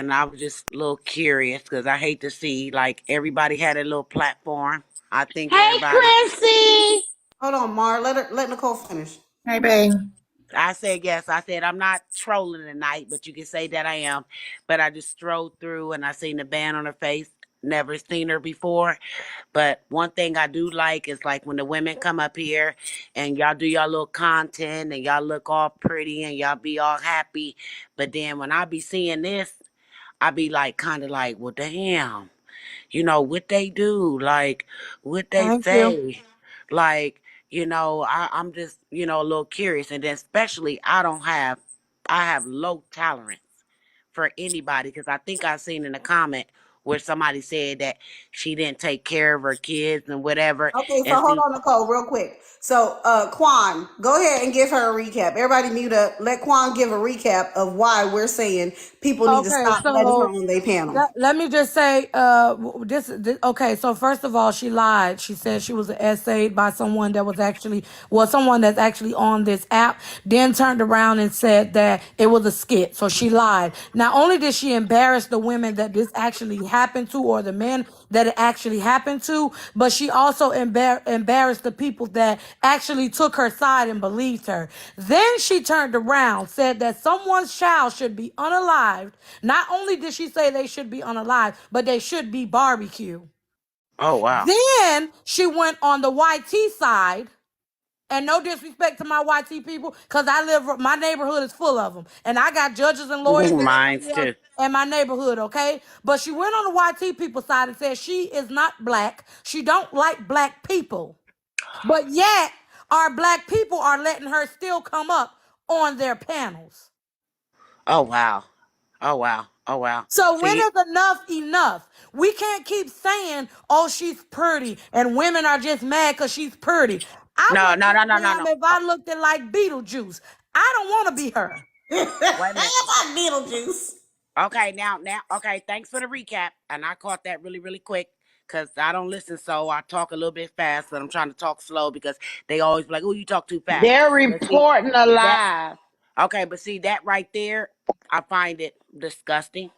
and I was just a little curious because I hate to see like everybody had a little platform. I think Hey, everybody. Chrissy. Hold on, Mar. Let Nicole finish. Hey, babe. I said yes. I said I'm not trolling tonight, but you can say that I am. But I just strolled through and I seen the band on her face. Never seen her before. But one thing I do like is like when the women come up here and y'all do y'all little content and y'all look all pretty and y'all be all happy. But then when I be seeing this, I be like kind of like, well, damn. What they do, like what they Thank you. say, like, I'm just, a little curious. And then especially I have low tolerance for anybody because I think I seen in a comment where somebody said that she didn't take care of her kids and whatever. Okay, so And hold see, on, Nicole, real quick. So, Quan, go ahead and give her a recap. Everybody mute up. Let Quan give a recap of why we're saying people need to Okay, stop letting her so on their panel. let me just say, this. Okay, so first of all, she lied. She said she was essayed by someone that was actually, well, someone that's actually on this app. Then turned around and said that it was a skit. So she lied. Not only did she embarrass the women that this actually happened to, or the men that it actually happened to, but she also embarrassed the people that actually took her side and believed her. Then she turned around, said that someone's child should be unalived. Not only did she say they should be unalived, but they should be barbecue. oh wow. Then she went on the YT side. And no disrespect to my YT people, because my neighborhood is full of them. And I got judges and lawyers and Mine's everybody else too. in my neighborhood, okay? But she went on the YT people side and said she is not black. She don't like black people. But yet, our black people are letting her still come up on their panels. Oh wow. Oh wow. Oh wow. So when See, is enough enough? We can't keep saying, oh, she's pretty, and women are just mad because she's pretty. I no, wouldn't no, give no, a no, no, damn no. if I looked at like Beetlejuice. I don't want to be her. Wait a minute. About Beetlejuice. Okay, now, okay, thanks for the recap. And I caught that really, really quick because I don't listen, so I talk a little bit fast, but I'm trying to talk slow because they always be like, oh, you talk too fast. They're But see, reporting that, alive. okay, but see, that right there, I find it disgusting,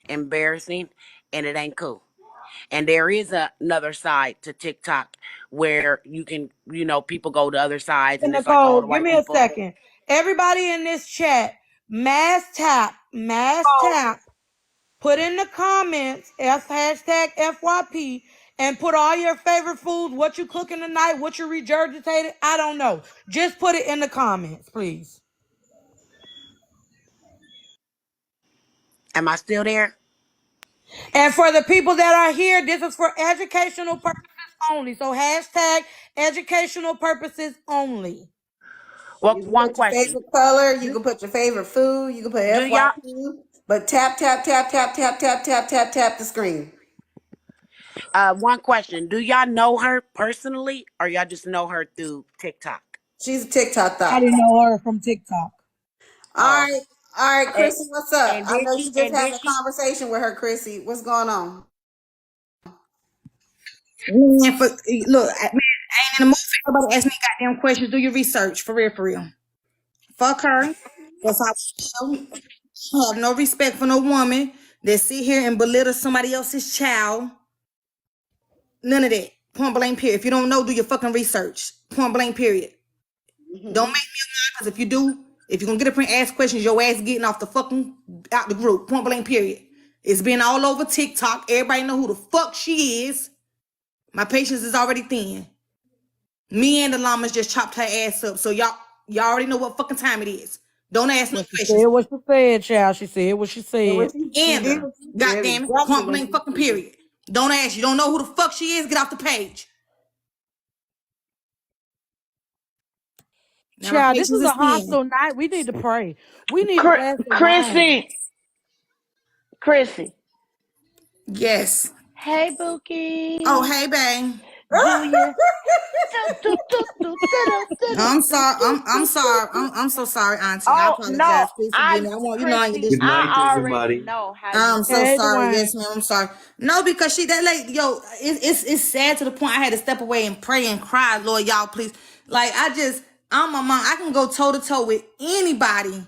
embarrassing, and it ain't cool. And there is another side to TikTok where you can, people go to other sides and it's like all Nicole, the give white me a people. second. Everybody in this chat, mass tap, put in the comments, hashtag FYP, and put all your favorite foods, what you cooking tonight, what you regurgitated. I don't know. Just put it in the comments, please. Am I still there? And for the people that are here, this is for educational purposes only. So hashtag educational purposes only. Well, You can one put your question. favorite color. You Do, can put your favorite food. You can put do y'all FYP. But tap, tap, tap, tap, tap, tap, tap, tap, tap the screen. One question. Do y'all know her personally or y'all just know her through TikTok? She's a TikTok I thought. didn't know her from TikTok. All Oh, right. okay. All right, And, Chrissy, what's up? and I did know you she just and having did a she conversation with her, Chrissy. What's going on? Man, look, man, I ain't in the mood for everybody ask me goddamn questions. Do your research, for real, for real. Fuck her. That's how I feel. I have no respect for no woman that sit here and belittle somebody else's child. None of that. Point blank period. If you don't know, do your fucking research. Point blank period. Don't make me lie, because if you do, if you're gonna get up here and ask questions, your ass getting off the fucking out the group. Point blank period. It's been all over TikTok. Everybody know who the fuck she is. My patience is already thin. Me and the llamas just chopped her ass up. So y'all already know what fucking time it is. Don't ask no She said questions. what she said, child. She said what she Yeah, said. she And did. her. She God said damn it. exactly Point what blank she fucking said. period. Don't ask. You don't know who the fuck she is. Get off the page. Now my Child, this patience is is a thin. hostile night. We need to pray. We need a fast and wine. Chrissy, Chrissy. Yes. Hey, Oh, Bookie. hey, babe. Do you? Do, do, do, do, do, do, do, I'm do, sorry. do, I'm do, do. sorry. I'm so sorry, Auntie. I Oh no, apologize. Please forgive me. I want I ain't Chrissy, Good disrespect. night, I already everybody. know how you I'm so Hey, feel. sorry. Dwayne. Yes, ma'am. I'm sorry. No, because that lady, yo, it's sad to the point I had to step away and pray and cry. Lord, y'all, please. Like I'm a mom. I can go toe to toe with anybody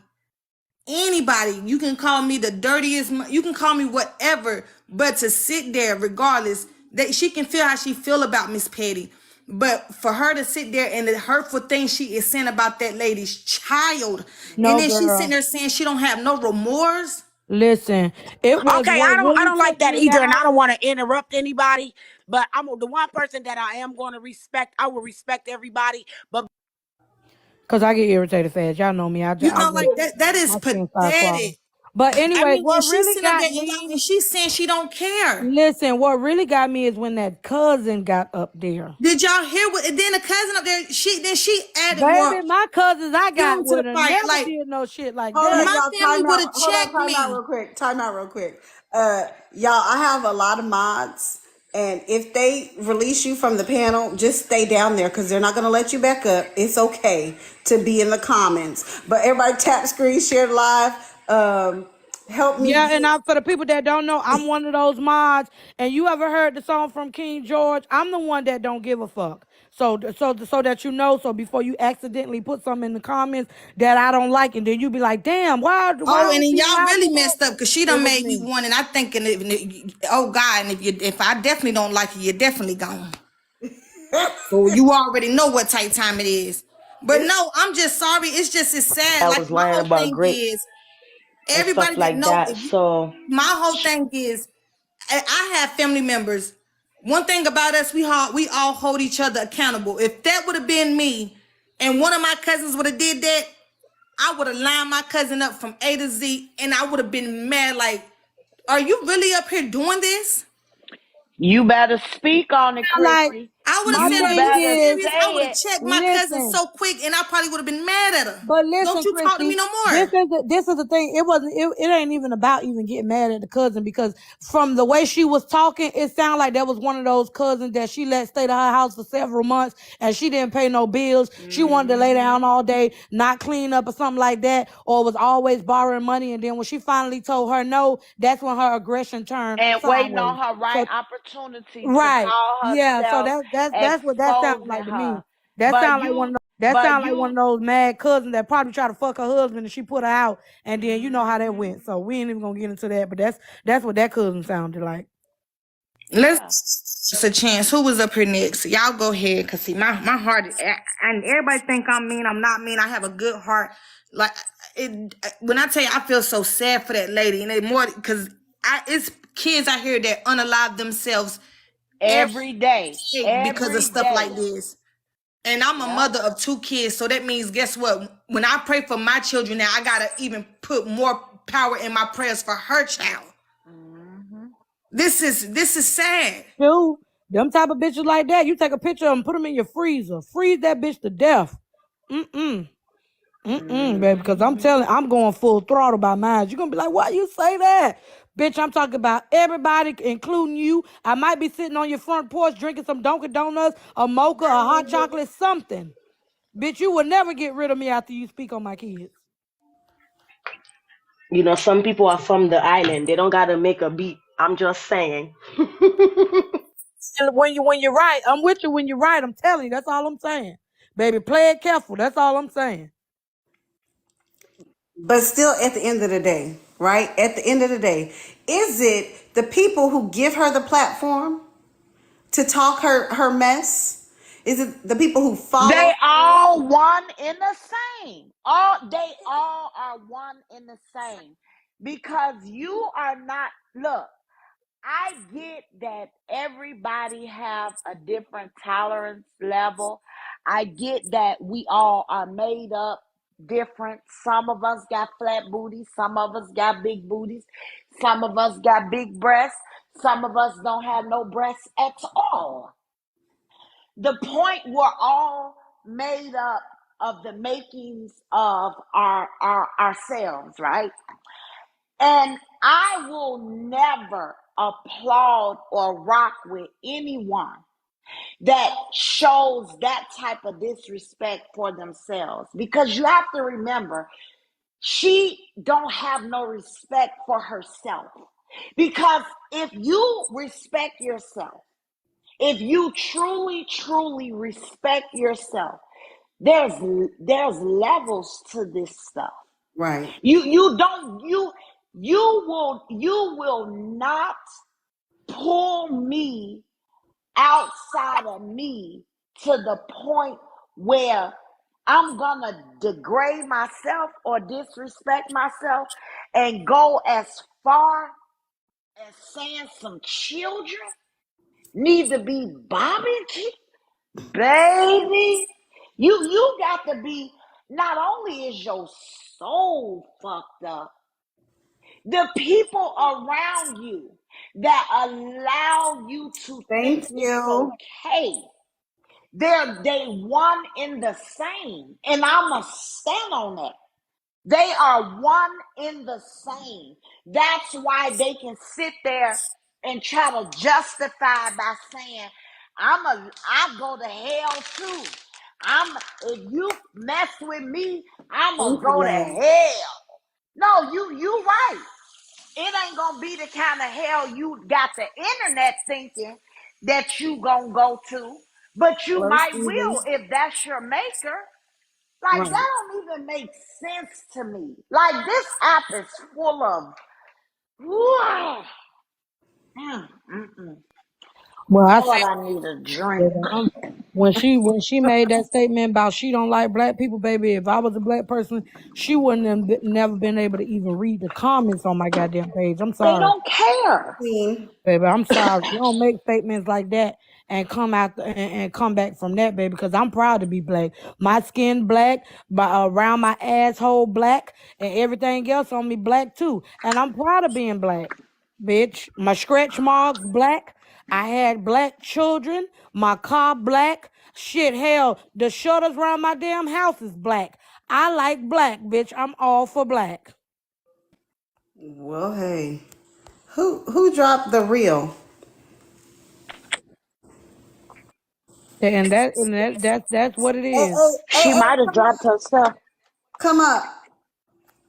anybody, you can call me the dirtiest, you can call me whatever, but to sit there regardless, that she can feel how she feel about Miss Petty, but for her to sit there and the hurtful things she is saying about that lady's child, and No, then she's sitting girl. there saying she don't have no remorse. Listen, it was Okay, what I really don't like took that me either, and I out. don't want to interrupt anybody. But I'm the one person that I am going to respect. I will respect everybody, but Cause I get irritated fast. Y'all know me. You I know, get like that is my skin start crawling. pathetic. But I anyways, mean, and what she's really sitting up there got and, me, and she's saying she don't care. listen, what really got me is when that cousin got up there. Did y'all hear what? And then the cousin up there, she added more Baby, my cousins I fuel got to the would have fire. never Like did no shit like Hold up, that. my y'all. family Time would out. have Hold on. checked Time out me. real quick. Time out real quick. Y'all, I have a lot of mods, and if they release you from the panel, just stay down there because they're not gonna let you back up. It's okay to be in the comments, but everybody tap screen, share live. Help me Yeah, get. and for the people that don't know, I'm one of those mods. And you ever heard the song from King George? I'm the one that don't give a fuck. So that you know. So before you accidentally put something in the comments that I don't like, and then you be like, "Damn, why Oh, I and don't then be y'all allowed to really talk?" messed up because she It done was made me me. one, and I thinking, oh God, and if I definitely don't like you, you're definitely gone. So you already know what type time it is. But It's no, I'm just sorry. It's sad. I Like was my lying whole about thing grapes is and everybody stuff that like know that. if you, So my whole thing is I have family members. One thing about us, we all hold each other accountable. If that would have been me, and one of my cousins would have did that, I would have lined my cousin up from A to Z, and I would have been mad. Like, are you really up here doing this? you better speak on it, Like Chrissy. I would have my said, You "Are thing you better is, serious?" I would say have it. checked my cousin listen. so quick, and I probably would have been mad at her. But Don't listen, you talk to me Chrissy, no this more. is the thing. It ain't even about even getting mad at the cousin because from the way she was talking, it sounded like that was one of those cousins that she let stay to her house for several months and she didn't pay no bills. She wanted to lay down all day, not clean up or something like that, or was always borrowing money. And then when she finally told her no, that's when her aggression turned And waiting on sideways. her right So opportunity to right, call yeah. So herself, that's what that sounded exposing like to me. her. That But sound like one of you, those, that but sound like one of you, those mad cousins that probably try to fuck her husband and she put her out, and then you know how that went. So we ain't even gonna get into that, but that's what that cousin sounded like. yeah. Let's just a chance. Who was up here next? Y'all go ahead, cause see, my heart, and everybody think I'm mean. I'm not mean. I have a good heart. Like it, when I tell you, I feel so sad for that lady, and it more because it's kids out here that unalive themselves every day because of Every stuff like day. this. And I'm a Yep. mother of 2 kids, so that means guess what? When I pray for my children now, I gotta even put more power in my prayers for her child. Hmm. This is sad. Dude, them type of bitches like that, you take a picture of them, put them in your freezer, freeze that bitch to death. Mm-mm. Baby, because I'm going full throttle by mine. You're gonna be like, why you say that? Bitch, I'm talking about everybody, including you. I might be sitting on your front porch drinking some Dunkin' Donuts, a mocha, a hot chocolate, something. Bitch, you will never get rid of me after you speak on my kids. Some people are from the island. They don't gotta make a beat. I'm just saying. And when you're right, I'm with you when you're right. I'm telling you, that's all I'm saying. Baby, play it careful. That's all I'm saying. But still, at the end of the day, right? At the end of the day, is it the people who give her the platform to talk her mess? Is it the people who follow They her? all one in the same. They all are one in the same. Because you are not, look, I get that everybody have a different tolerance level. I get that we all are made up different. Some of us got flat booties, some of us got big booties, some of us got big breasts, some of us don't have no breasts at all. The point, we're all made up of the makings of our ourselves, right? And I will never applaud or rock with anyone that shows that type of disrespect for themselves, because you have to remember, she don't have no respect for herself. Because if you respect yourself, if you truly respect yourself, there's levels to this stuff. Right. You don't you will not pull me outside of me to the point where I'm gonna degrade myself or disrespect myself and go as far as saying some children need to be barbecue. Baby, you got to be, not only is your soul fucked up, the people around you that allow you to think Thank it's you. okay, they one in the same. And I'ma stand on that. They are one in the same. That's why they can sit there and try to justify by saying, I go to hell too. If you mess with me, I'ma Thank you, go to babe. hell. No, you right. It ain't gonna be the kind of hell you got the internet thinking that you gonna go to, but you Hello, might Stevie. will if that's your maker. Like, Right. that don't even make sense to me. Like, this app is full of, whoa. Well, I Lord, say I need a drink. that when she made that statement about she don't like black people, baby. If I was a black person, she wouldn't have never been able to even read the comments on my goddamn page. I'm They sorry. don't care. Queen. Baby, I'm sorry. You don't make statements like that and come out and come back from that, baby, because I'm proud to be black. My skin black, around my asshole black, and everything else on me black too. And I'm proud of being black, bitch. My stretch marks black. I had black children. My car black. Shit, hell, the shutters around my damn house is black. I like black, bitch. I'm all for black. Well, hey. Who dropped the reel? And that's what it Hey, is. hey, hey, She hey, might have come up. dropped her stuff. Come up.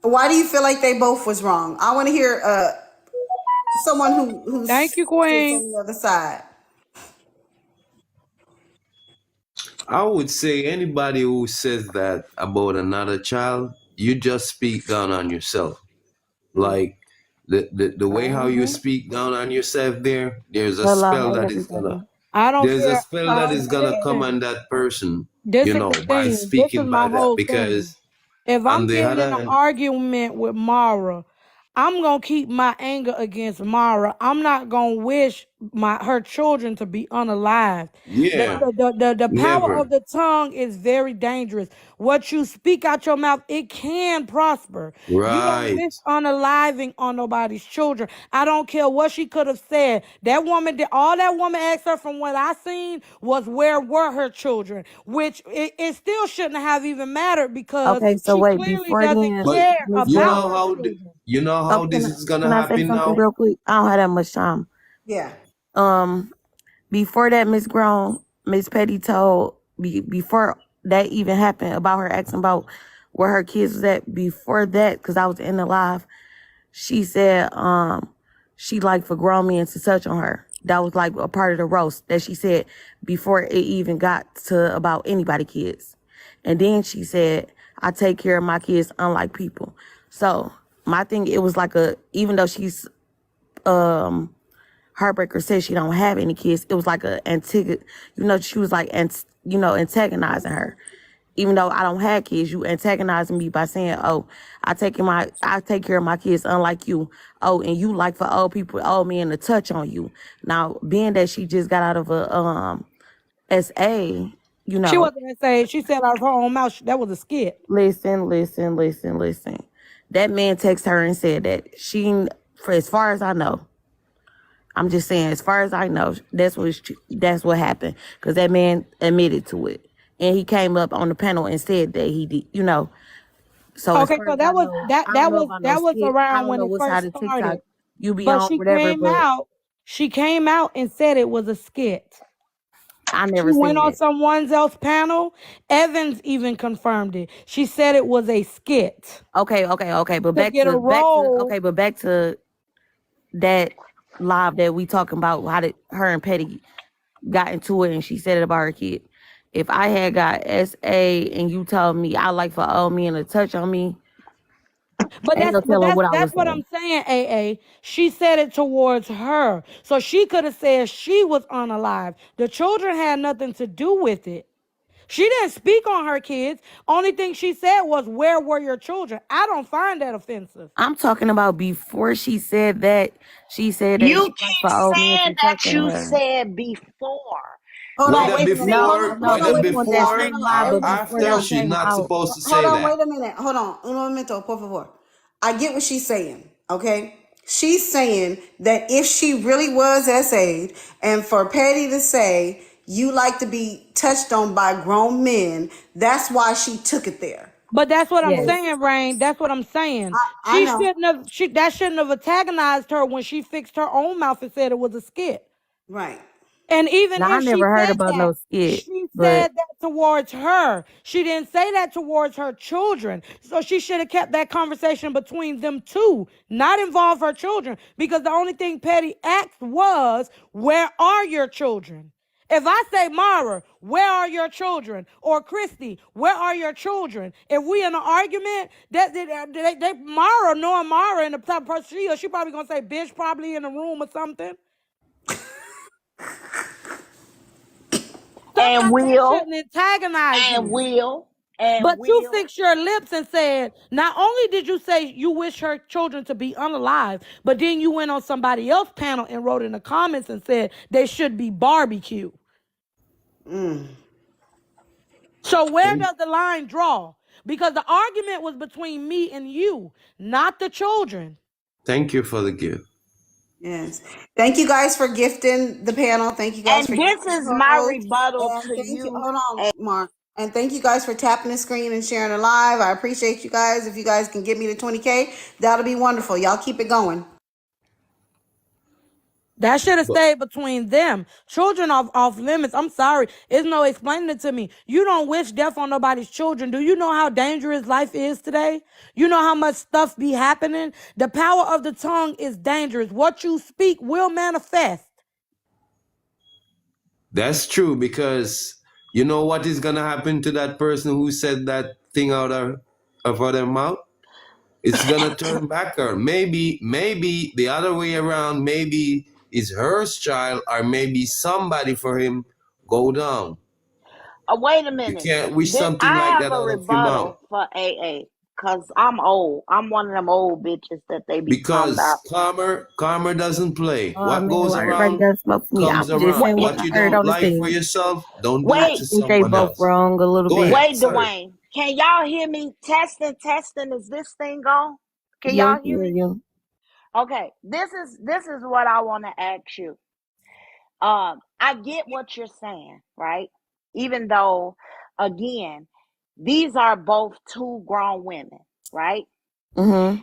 Why do you feel like they both was wrong? I want to hear someone who Thank you, sits Queen. on the other side. I would say anybody who says that about another child, you just speak down on yourself. Like the way how you Mm-hmm. speak down on yourself there, Hello, everybody. I don't there's a care. spell that Uh, is gonna come on that person, this is the by thing. This is speaking my by that. whole thing. Because If on I'm the getting in other an hand, argument with Mara, I'm gonna keep my anger against Mara. I'm not gonna wish her children to be unalived. The, yeah, the, the power of never. the tongue is very dangerous. What you speak out your mouth, it can prosper. You don't Right, wish unaliving on nobody's children. I don't care what she could have said. That woman did all that woman asked her from what I seen was where were her children, which it still shouldn't have even mattered because Okay, so she wait, clearly before doesn't then, but care Miss you about know Brown. her how children. this is gonna Can I say happen something now. real quick? I don't have that much time. Yeah. Um, Before that, Miss Brown, Miss Petty told before that even happened about her asking about where her kids was at. Before that, because I was in the live, she said she liked for grown men to touch on her. That was like a part of the roast that she said before it even got to about anybody kids. And then she said, I take care of my kids unlike people. So my thing, it was like even though she's heartbreaker says she don't have any kids, it was like she was like, antagonizing her. Even though I don't have kids, you antagonizing me by saying, "Oh, I take care of my kids, unlike you. Oh, and you like for old men to touch on you." Now, being that she just got out of a SA, you She know, wasn't gonna say she said out of her own mouth that was a skit. listen. That man texted her and said that for as far as I know, I'm just saying, as far as I know, that's what happened because that man admitted to it, and he came up on the panel and said that he did. So as Okay, far so as I know, I don't know about no that was skit. I around don't when know it what side first of TikTok started. you be But on, whatever. But she came out and said it was a skit. I She never went seen on it. someone else's panel. Evans even confirmed it. She said it was a skit Okay. But to get a role. back to that live that we talking about. How did her and Petty got into it, and she said it about her kid. If I had got SA and you told me I like for old men to touch on me, But Ain't that's no but telling that's what I was that's what I'm saying. saying, AA. She said it towards her. So she could have said she was unalive. The children had nothing to do with it. She didn't speak on her kids. Only thing she said was, "Where were your children?" I don't find that offensive. I'm talking about before she said that. She said that You she liked keep for old men saying to that touching you her. said before. Hold on, But wait a minute. see, No, Whether we Wait a want minute. that No, no, before same no. lie, or but Everybody, before after, they everybody. she's came not out. supposed to Hold say on, that. wait a minute. Hold on. Un momento, por favor. I get what she's saying, okay? She's saying that if she really was SA'd and for Petty to say you like to be touched on by grown men, that's why she took it there. But that's what I'm Yes. saying, Rain. That's what I'm saying. I She know. shouldn't have. That shouldn't have antagonized her when she fixed her own mouth and said it was a skit. Right. And even Now I if she never heard said about that, no skit, she but said that towards her. She didn't say that towards her children. So she should have kept that conversation between them two, not involve her children. Because the only thing Petty asked was, "Where are your children?" If I say, "Mara, where are your children?" Or "Christy, where are your children?" If we in an argument, Mara, knowing Mara and the type of person she is, she probably gonna say, "Bitch, probably in the room or something." Stuff and like that will, shouldn't antagonize and you. will, and But you will. fixed your lips and said, not only did you say you wish her children to be unalive, but then you went on somebody else's panel and wrote in the comments and said they should be barbecue. So where Thank, does the line draw? Because the argument was between me and you, not the children. thank you for the gift. Yes. Thank you guys for gifting the panel. Thank you guys for And this gifting the is my co-host. rebuttal And to thank you. you. Hold on, Mark. And thank you guys for tapping the screen and sharing it live. I appreciate you guys. If you guys can get me to 20K, that'll be wonderful. Y'all keep it going. That should have But stayed between them. Children off limits. I'm sorry. It's no explaining it to me. You don't wish death on nobody's children. Do you know how dangerous life is today? You know how much stuff be happening? The power of the tongue is dangerous. What you speak will manifest. that's true because you know what is gonna happen to that person who said that thing out of their mouth? It's gonna turn back her. Maybe the other way around. Maybe it's her child, or maybe somebody for him go down. Wait a You minute. can't wish This, something I like have that a out of your mouth rebuttal for AA because I'm old. I'm one of them old bitches that they be talking about. because karma doesn't play. oh What man, goes why everybody around got smoke for me? I comes was just around. saying Wait, what What I you heard don't on the like for stage. yourself, don't do I it wait, to think they someone both else. wrong a little Go bit. ahead. wait, Sorry. Dwayne. Can y'all hear me? Testing, testing. Is this thing on? Can Yeah, we y'all can hear hear me? you. Okay. This is what I want to ask you. I get what you're saying, right? Even though, again, these are both two grown women, right? Mm-hmm.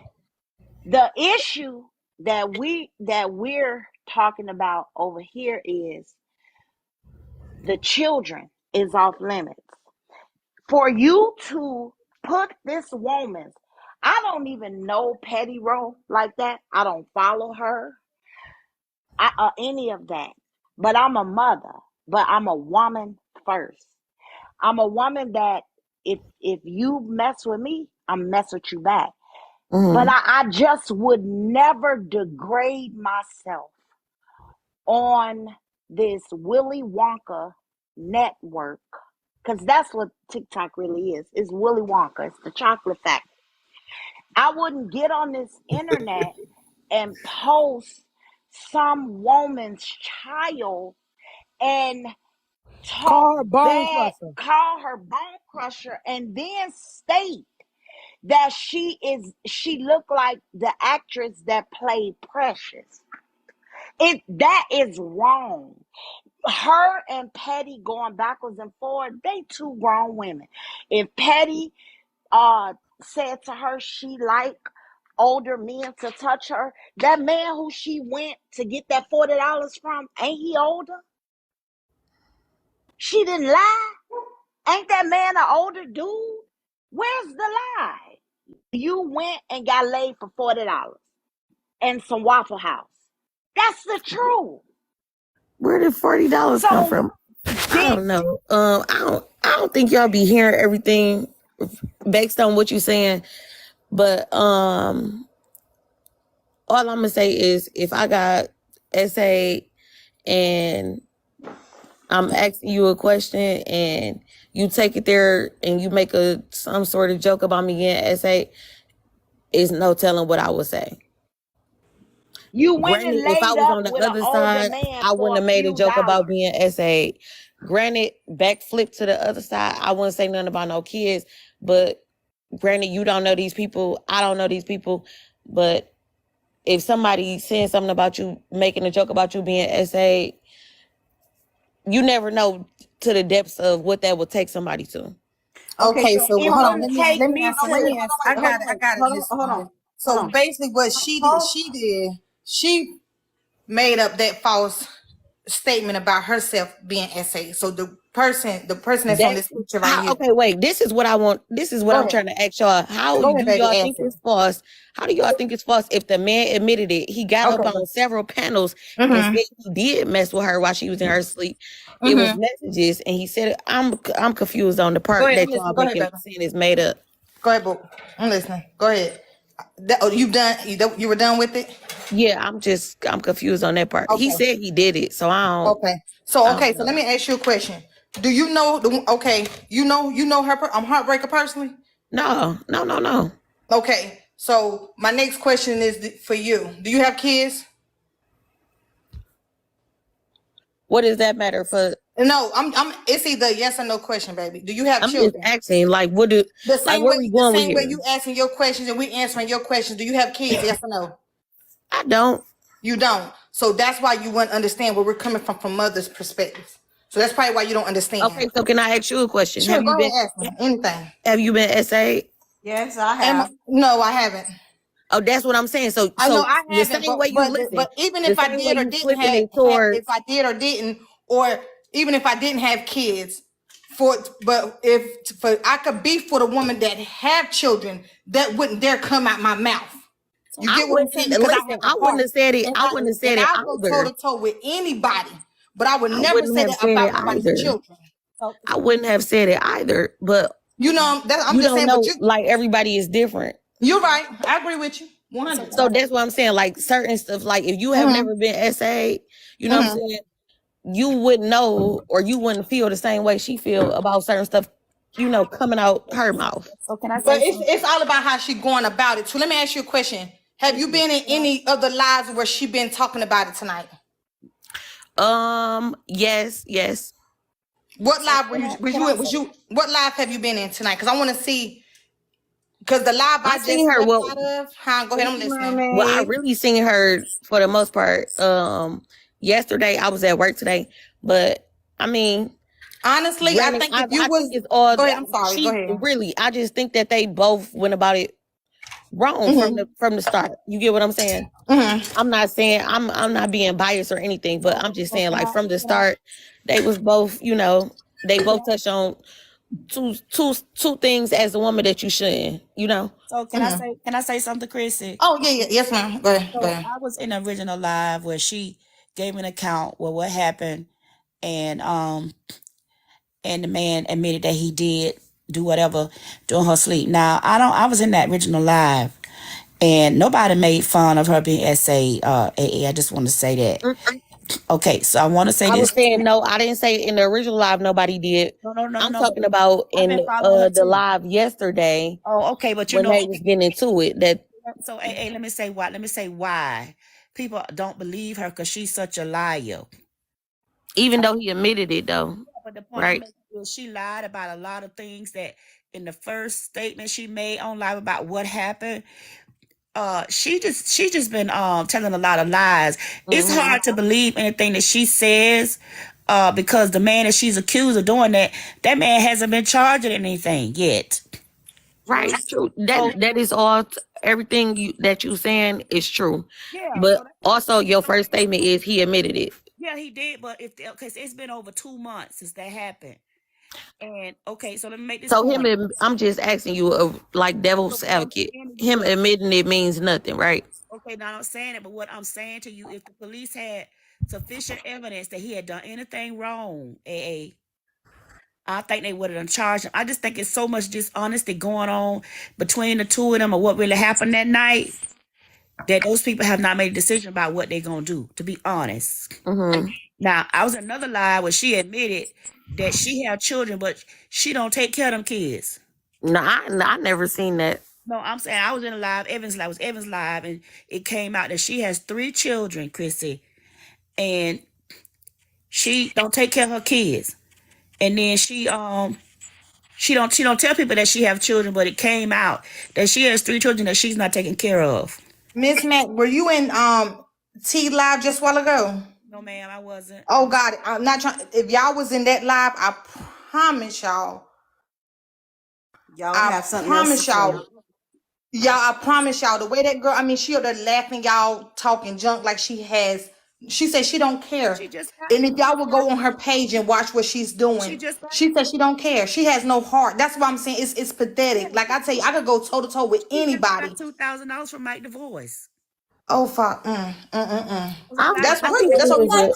The issue that we're talking about over here is the children is off limits. For you to put this woman's, I don't even know Petty Row like that. I don't follow her, any of that. But I'm a mother. But I'm a woman first. I'm a woman that if you mess with me, I'm mess with you back. But Mm-hmm. I just would never degrade myself on this Willy Wonka network. Because that's what TikTok really is. It's Willy Wonka. It's the chocolate factory. I wouldn't get on this internet and post some woman's child and talk Call her bone bad, crusher. call her bone crusher, and then state that she looked like the actress that played Precious. That is wrong. Her and Petty going backwards and forward, they two grown women. If Petty said to her she like older men to touch her, that man who she went to get that $40 from, ain't he older? She didn't lie. Ain't that man an older dude? Where's the lie? You went and got laid for $40 and some Waffle House. That's the truth. Where did $40 come So from? I did don't know. I don't think y'all be hearing everything based on what you're saying. But all I'm gonna say is if I got SA and I'm asking you a question and you take it there and you make some sort of joke about me getting SA, is no telling what I would say. You went Granted, and if I laid was up on the with an other older side, man I wouldn't for have a made a few joke about dollars. being SA. Granted, backflip to the other side, I wouldn't say nothing about no kids. But granted, you don't know these people. I don't know these people. But if somebody saying something about you, making a joke about you being SA, you never know to the depths of what that would take somebody to. Okay, Okay, so so It hold on. wouldn't hold take Let me me answer. on, Let wait, me to. answer. hold on, I got it. hold on, Listen. hold on, hold So on. basically, what she did, she made up that false statement about herself being SA. So the person that's on That this picture right here. okay, wait. This is what I want. This is what Go I'm ahead. trying to ask y'all. How Go ahead, do baby. y'all Ask think it. it's false? How do y'all think it's false if the man admitted it? He got up Okay. on several panels and Mm-hmm. said he did mess with her while she was in her sleep. It was Mm-hmm. messages, and he said, "I'm confused on the Go part ahead. I'm that y'all listening. Go ahead, making baby. saying is made up." Go ahead, boo. I'm listening. Go ahead. You done? You were done with it? Yeah, I'm confused on that part. He Okay. said he did it, so Okay. I Okay. don't So let know. me ask you a question. Do you know the? Okay. You know her. I'm Heartbreaker personally. No, no, no, no. Okay. So my next question is for you. Do you have kids? What does that matter for? No. It's either yes or no question, baby. Do you have I'm just children? asking, like, where we The going with same way here? you asking your questions and we answering your questions. Do you have kids? Yes or no? I don't. You don't. So that's why you wouldn't understand where we're coming from mother's perspective. So that's probably why you don't understand. Okay, so can I ask you a question? Sure, go ahead, ask me anything. Have you been SA? Yes, I have. No, I haven't. Oh, that's what I'm saying. So, I know so I the haven't, same but way you listen, even the if I same way did or you didn't flipping have, it if towards. I did or didn't, or even if I didn't have kids, but if for I could be for the woman that have children, that wouldn't dare come out my mouth. You I get what I'm saying? wouldn't Because I listen. have a I wouldn't heart, have said it. and I wouldn't have said it I'll go toe to either. toe with anybody, but I would I never wouldn't say have that said it about nobody's either. children. So, I wouldn't have said it either. But You know, I'm you just don't saying. But know. Like everybody is different. you're right. I agree with you, so 100. can I So that's what I'm saying. Like certain stuff. Like if you have Mm-hmm. never been SA, you know what I'm Mm-hmm. saying. You wouldn't know, or you wouldn't feel the same way she feel about certain stuff. Coming out her mouth. so can I But say it's something? it's all about how she going about it. So let me ask you a question. Have you been in any other lives where she been talking about it tonight? Yes, yes. What So live were can you I can I say? what live have you been in tonight? Because I want to see, because the live I I seen just her. left Well, out of, huh? Go ahead, I'm listening. I really seen her for the most part. Yesterday I was at work today, but I mean, Honestly, I granted, think if you I think was, it's all. go ahead, I'm sorry, go She ahead. really. I just think that they both went about it wrong from Mm-hmm. the start. You get what I'm saying? Mm-hmm. I'm not saying I'm not being biased or anything, but I'm just So saying can like I from the can I start, they was both. They both touched on two things as a woman that you shouldn't. so Mm-hmm. can I say something, Chrissy? Oh yeah, yeah, yes, ma'am. Go ahead, go So ahead. I was in the original live where she gave an account with what happened, and and the man admitted that he did do whatever during her sleep. Now I was in that original live, and nobody made fun of her being SA. I just want to say that. Mm, Okay, so I want to say I was this saying too. no. I didn't say in the original live nobody did. No, no, no, no, I'm no. talking about I've been in following her the too. live yesterday Oh, okay, but when they was getting into it. That so let me say why. Let me say why people don't believe her because she's such a liar. even though he admitted it though, But the point I'm right? making is she lied about a lot of things that in the first statement she made on live about what happened. She just been telling a lot of lies. It's Hmm. hard to believe anything that she says. Because the man that she's accused of doing that man hasn't been charged with anything yet. Right. True. So That is all. Everything that you saying is true, yeah, but so that's why also your first statement is he admitted it. yeah, he did, but if because it's been over 2 months since that happened. And okay, so let me make this So point. I'm just asking you, like So devil's what I'm advocate. saying to you Him is admitting it means nothing, right? okay, now I'm saying it, but what I'm saying to you, if the police had sufficient evidence that he had done anything wrong, AA, I think they would have charged him. I just think it's so much dishonesty going on between the two of them, or what really happened that night, that those people have not made a decision about what they're gonna do. To be honest. Mm-hmm. Now, I was in another live where she admitted that she have children, but she don't take care of them kids. No, I never seen that. No, I'm saying I was in a live, Evans live, it was Evans live, and it came out that she has 3 children, Chrissy, and she don't take care of her kids. And then she don't tell people that she have children, but it came out that she has 3 children that she's not taking care of. Miss Mac, were you in T Live just a while ago? No, ma'am, I wasn't. Oh God, I'm not trying. If y'all was in that live, I promise y'all. Y'all I have something else to promise say. y'all. Y'all, I promise y'all, the way that girl, I mean, she up there laughing, y'all talking junk like she has. She said she don't care. She just got And if y'all would go on her page and watch what she's she doing, just got she said she don't care. She has no heart. That's what I'm saying. It's pathetic. Like I tell you, I could go toe to toe with she just got anybody. $2,000 from Mike DeVoice. Oh fuck. That's I crazy. think That's it what was I'm a saying.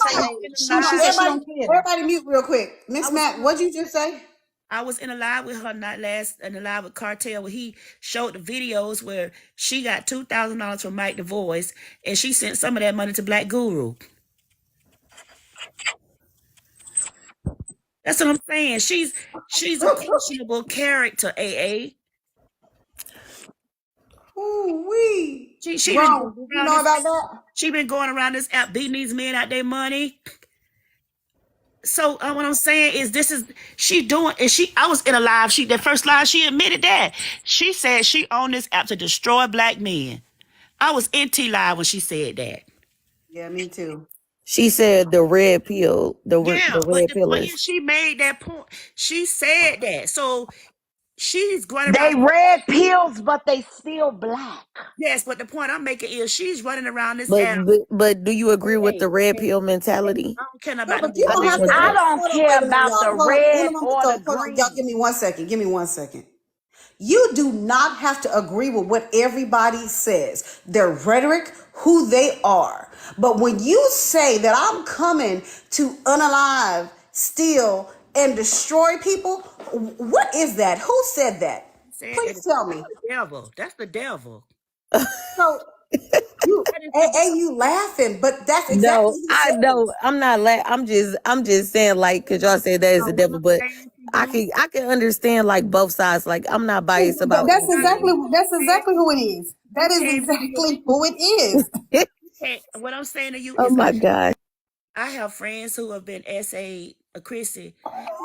Hold She on, said she everybody, don't care. everybody mute real quick. Miss Mac, what'd you just say? I was in a live with her not last in a live with Cartel where he showed the videos where she got $2,000 from Mike DeVoice and she sent some of that money to Black Guru. That's what I'm saying. She's a questionable character, AA. Ooh wee. She been Grown. going Did you around know this about that? she been going around this app beating these men out their money. So what I'm saying is this is she doing and she I was in a live, she that first live she admitted that. She said she owned this app to destroy black men. I was in T Live when she said that. Yeah, me too. She said the red pill, Yeah, the but red the point pillars. is she made that point. She said that. So she's going They around. red pills, but they still black. Yes, but the point I'm making is she's running around this But app. but do you agree with Hey, the red hey, pill mentality? I don't care No, about but them you I red don't just have want to. I to. don't Hold on, care wait a minute, about y'all. the Hold on, red or so the hold on, y'all. green. Give me 1 second. Give me 1 second. You do not have to agree with what everybody says, their rhetoric, who they are. But when you say that I'm coming to unalive, steal, and destroy people, what is that? Who said that? Said that Please tell me. the devil. That's the devil. So you, That is the and you laughing, but that's exactly No, what he I know. says. I'm not. I'm just saying, like, cause y'all said that is the what devil, I'm but saying to you. I can understand like both sides. Like, I'm not biased about That's anything. exactly who it is. You That is can't be exactly who it is. what I'm saying to you Oh is my god. I have friends who have been SA a Chrissy,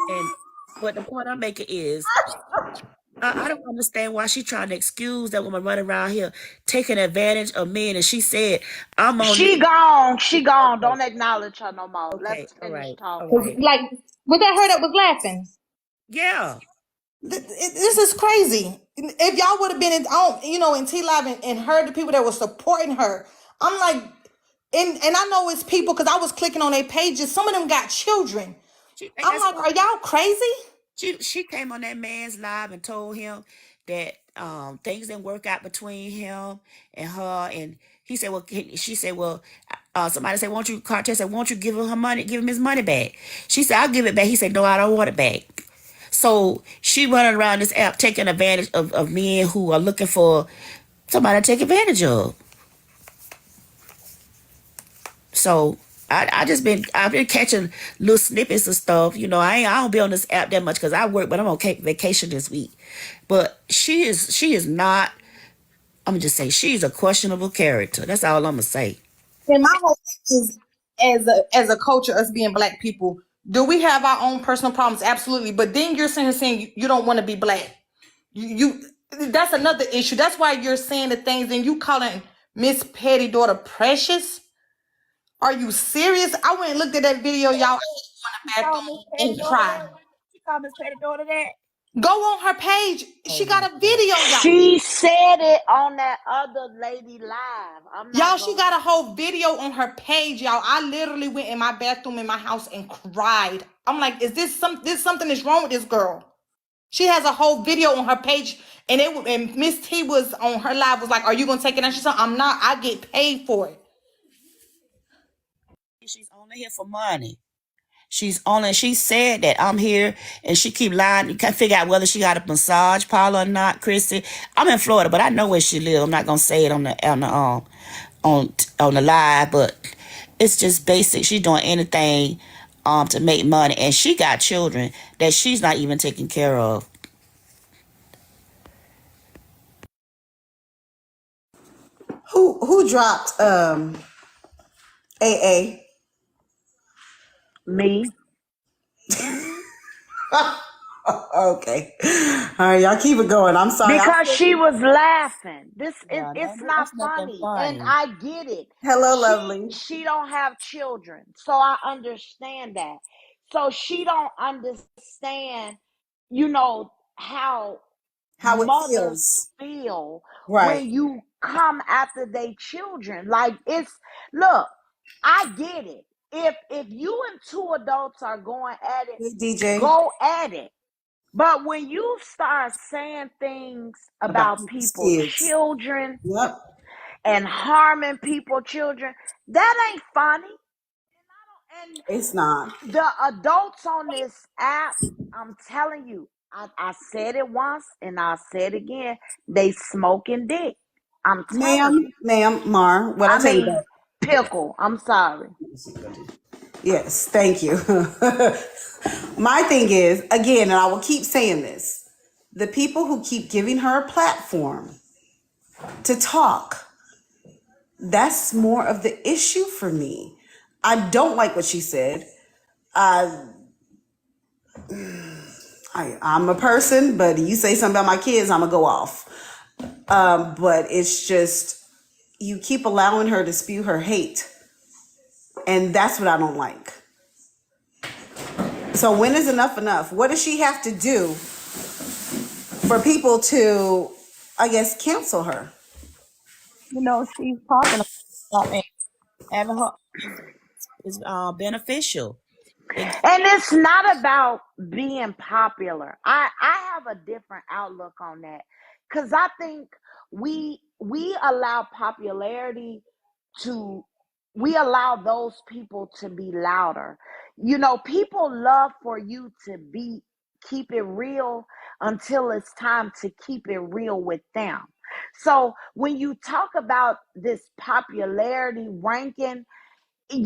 and but the point I'm making is I don't understand why she trying to excuse that woman running around here taking advantage of men. And she said, "I'm on She this." gone. She gone. Okay, Don't acknowledge her no more. okay, Let's all finish right, all talking. right. Like, was that her that was laughing? Yeah, This is crazy. If y'all would have been in T Live and heard the people that were supporting her, I'm like, and I know it's people because I was clicking on their pages. Some of them got children. and I'm that's like, what are y'all crazy? she came on that man's live and told him that things didn't work out between him and her. And he said, well, she said, well, somebody said, won't you? Cartel said, won't you give him her money? Give him his money back. She said, I'll give it back. He said, no, I don't want it back. So she running around this app taking advantage of men who are looking for somebody to take advantage of. So I've been catching little snippets of stuff. You know, I don't be on this app that much because I work, but I'm on vacation this week. But she is not. I'm gonna just say she's a questionable character. That's all I'm gonna say. And my whole thing is, as a culture, us being black people, do we have our own personal problems? Absolutely. But then you're saying you don't want to be black. You that's another issue. That's why you're saying the things and you calling Miss Petty daughter precious. Are you serious? I went and looked at that video, y'all. I had to go in the Miss bathroom Petty and daughter cry. that? She called Miss Petty daughter that? Go on her page. Oh She my got a god. video, y'all. She said it on that other lady live. I'm Y'all, not she going. got a whole video on her page, y'all. I literally went in my bathroom in my house and cried. I'm like, is this something is wrong with this girl? She has a whole video on her page, and Miss T was on her live was like, "Are you gonna take it?" And she said, "I'm not. I get paid for it." She's only here for money. She said that I'm here, and she keep lying. You can't figure out whether she got a massage parlor or not, Chrissy. I'm in Florida, but I know where she lives. I'm not gonna say it on the live, but it's just basic. She's doing anything to make money, and she got children that she's not even taking care of. Who dropped AA? Me. Okay. All right, y'all keep it going. I'm sorry. Because she was laughing. Yeah, It's not that's nothing funny. And funny. I get it. Hello, She lovely. she don't have children. So I understand that. So she don't understand, how How it mothers feels. feel Right. when you come after their children. Like, look, I get it. If you and two adults are going at it, Hey, DJ. go at it. But when you start saying things About about people's people's kids. children Yep. and harming people's children, that ain't funny. And It's not. the adults on this app, I'm telling you, I said it once and I'll say it again. They smoking dick. I'm telling you. Ma'am, Mar, what I I tell you mean, about. pickle. I'm sorry. Yes, thank you. My thing is, again, and I will keep saying this, the people who keep giving her a platform to talk, that's more of the issue for me. I don't like what she said. I, I'm a person, but you say something about my kids, I'm gonna go off. But it's just, you keep allowing her to spew her hate, and that's what I don't like. So when is enough enough? What does she have to do for people to, I guess, cancel her? She's talking about it, having her is beneficial. It, And it's not about being popular. I have a different outlook on that. Cause I think we allow popularity to we allow those people to be louder. People love for you to keep it real until it's time to keep it real with them. So when you talk about this popularity ranking, do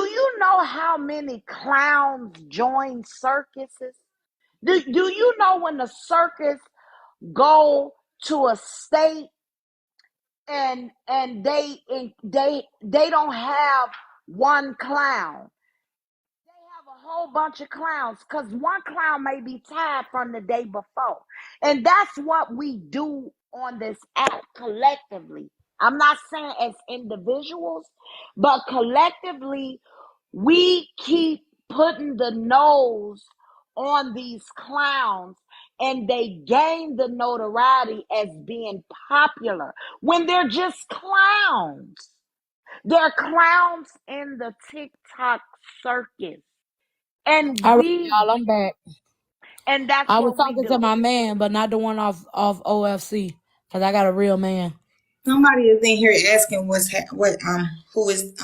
you know how many clowns join circuses? Do you know when the circus go to a state and they don't have one clown? They have a whole bunch of clowns because one clown may be tired from the day before. And that's what we do on this app collectively. I'm not saying as individuals, but collectively, we keep putting the nose on these clowns and they gain the notoriety as being popular when they're just clowns. They're clowns in the TikTok circus. And All right, we y'all, I'm back. and that's I was what we talking to do. my man, but not the one off OFC, because I got a real man. Somebody is in here asking who is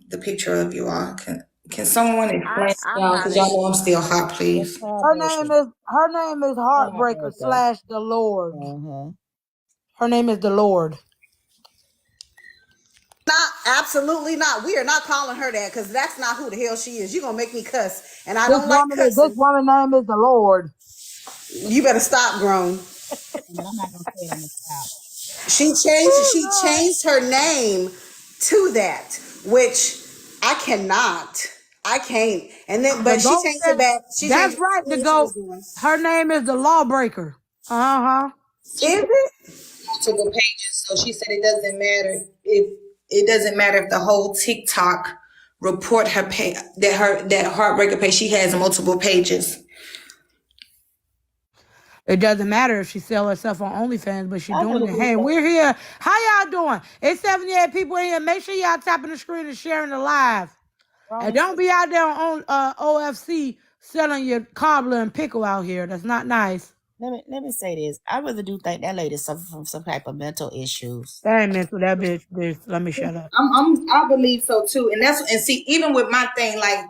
the picture of you all. Can someone explain to I'm y'all? not Because y'all know sure. I'm still hot, it's please. Her name is Heartbreaker heartbreaker. / the Lord. Uh-huh. Her name is the Lord. Not, absolutely not. We are not calling her that because that's not who the hell she is. You're gonna make me cuss, and I This don't like woman is this cussing. woman name is the Lord. You better stop, grown. But I'm not gonna say it on the top. She changed her name to that, which I cannot. I can't. And then, The but she goat changed it said, back. She changed that's it back right, to the what she was goat. doing. Her name is the Lawbreaker. Uh-huh. Is it? Multiple pages, so she said it doesn't matter if the whole TikTok report her page that heartbreaker page. She has multiple pages. It doesn't matter if she sell herself on OnlyFans, but she I doing would it. agree Hey, with we're here. How y'all doing? It's 78 people in here. Make sure y'all tapping the screen and sharing the live. And don't be out there on OFC selling your cobbler and pickle out here. That's not nice. Let me say this. I really do think that lady suffers from some type of mental issues. That ain't mental. That bitch. Let me shut up. I believe so too, and see, even with my thing, like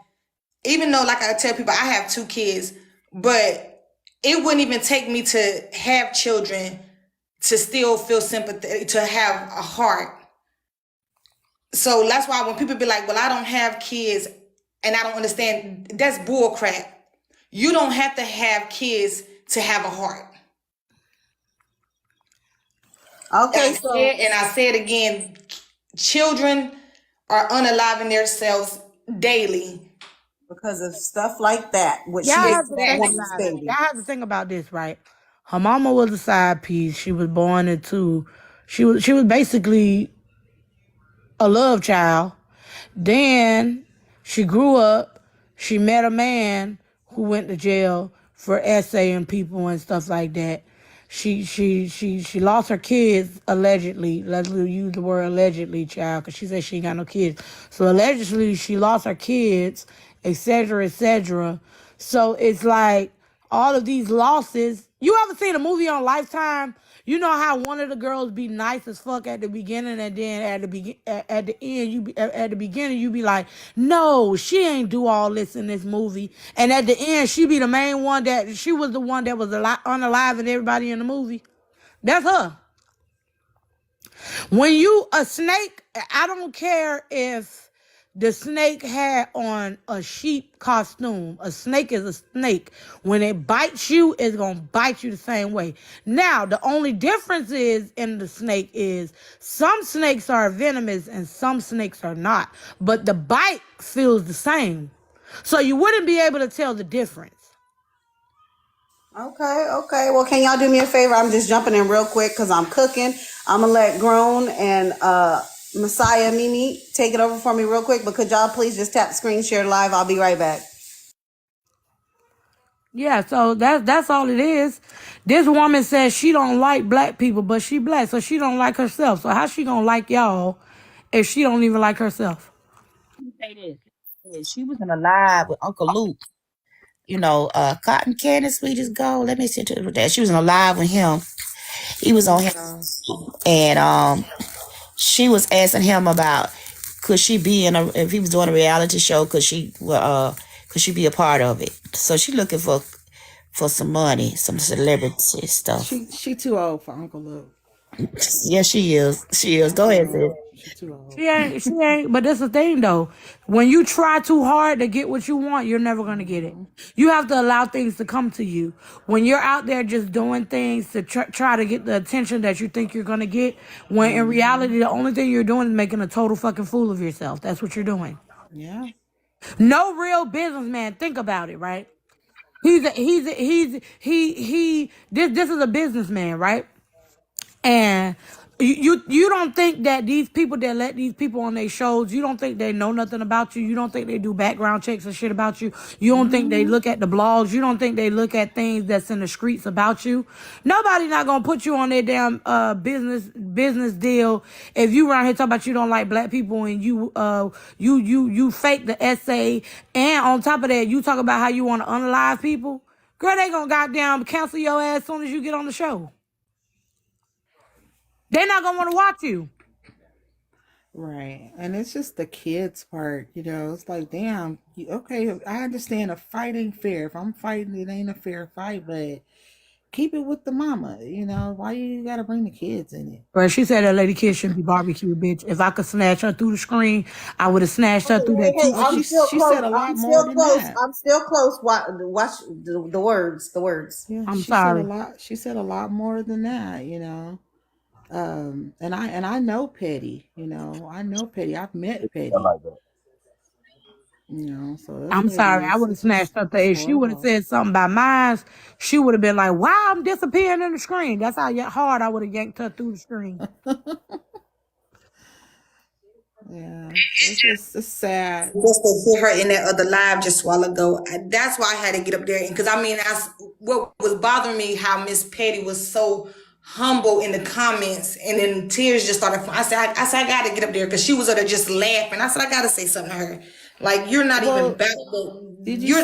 even though, like I tell people, I have 2 kids, but it wouldn't even take me to have children to still feel sympathy, to have a heart. So that's why when people be like, well, I don't have kids and I don't understand, that's bull crap. You don't have to have kids to have a heart. Okay, so And I say it again, children are unaliving themselves daily. because of stuff like that, what Y'all she did have to to that think woman's about it. baby. Y'all have to think about this, right? Her mama was a side piece. She was born into. She was basically a love child. Then she grew up. She met a man who went to jail for essaying people and stuff like that. She lost her kids allegedly. Let's use the word allegedly, child, because she said she ain't got no kids. So allegedly she lost her kids, etc., etc. So it's like all of these losses. You ever seen a movie on Lifetime? You know how one of the girls be nice as fuck at the beginning, and then at the end, at the beginning you be like, no, she ain't do all this in this movie, and at the end she be the main one, that she was the one that was unalive and everybody in the movie. That's her. When you a snake, I don't care if the snake had on a sheep costume. A snake is a snake. When it bites you, it's gonna bite you the same way. Now, the only difference is in the snake is some snakes are venomous and some snakes are not. But the bite feels the same. So you wouldn't be able to tell the difference. Okay, okay. Well, can y'all do me a favor? I'm just jumping in real quick because I'm cooking. I'm gonna let Grown and Messiah Mimi take it over for me real quick. But could y'all please just tap screen share live? I'll be right back. Yeah, so that's all it is. This woman says she don't like black people, but she black, so she don't like herself. So how she gonna like y'all if she don't even like herself? Say this. She was in a live with Uncle Luke. Cotton Candy, sweet as gold. Let me see to that. She was in a live with him. He was on him, and she was asking him about could she be in a if he was doing a reality show, could she be a part of it? So she looking for some money, some celebrity stuff. She too old for Uncle Luke. Yeah, she is. She is. She Go too ahead, sis. old. She too old. She ain't, but that's the thing though. When you try too hard to get what you want, you're never gonna get it. You have to allow things to come to you. When you're out there just doing things to try to get the attention that you think you're gonna get, when in reality, the only thing you're doing is making a total fucking fool of yourself. That's what you're doing. Yeah. No real businessman, think about it, right? This is a businessman, right? And you don't think that these people that let these people on their shows, you don't think they know nothing about you. You don't think they do background checks and shit about you. You don't think they look at the blogs. You don't think they look at things that's in the streets about you. Nobody not gonna put you on their damn business deal if you around here talking about you don't like black people and you fake the essay, and on top of that you talk about how you want to unalive people. Girl, they gonna goddamn cancel your ass as soon as you get on the show. They're not gonna want to watch you. Right. And it's just the kids part, it's like, damn, okay, I understand a fight ain't fair. If I'm fighting, it ain't a fair fight, but keep it with the mama, Why you gotta bring the kids in it? But she said that lady kid shouldn't be barbecued, bitch. If I could snatch her through the screen, I would have snatched her through Hey, that hey, Well, too. I'm still she close. said a I'm lot more still than close. that. I'm still close. Watch the words. The words. Yeah, I'm she said a sorry. lot. She said a lot more than that. And I know Petty. I know Petty. I've met Petty. So that's I'm what it sorry. I is. would have It's snatched just her. it's If she would have horrible. said something about mine, she would have been like, "Wow, I'm disappearing in the screen." That's how hard I would have yanked her through the screen. Yeah, it's sad. Just to hear her in that other live just a while ago. That's why I had to get up there. Because I mean, what was bothering me, how Miss Petty was so humble in the comments, and then tears just started. I said, I got to get up there because she was up there just laughing. I said, I got to say something to her. Like, you're not even Well, back. did you You're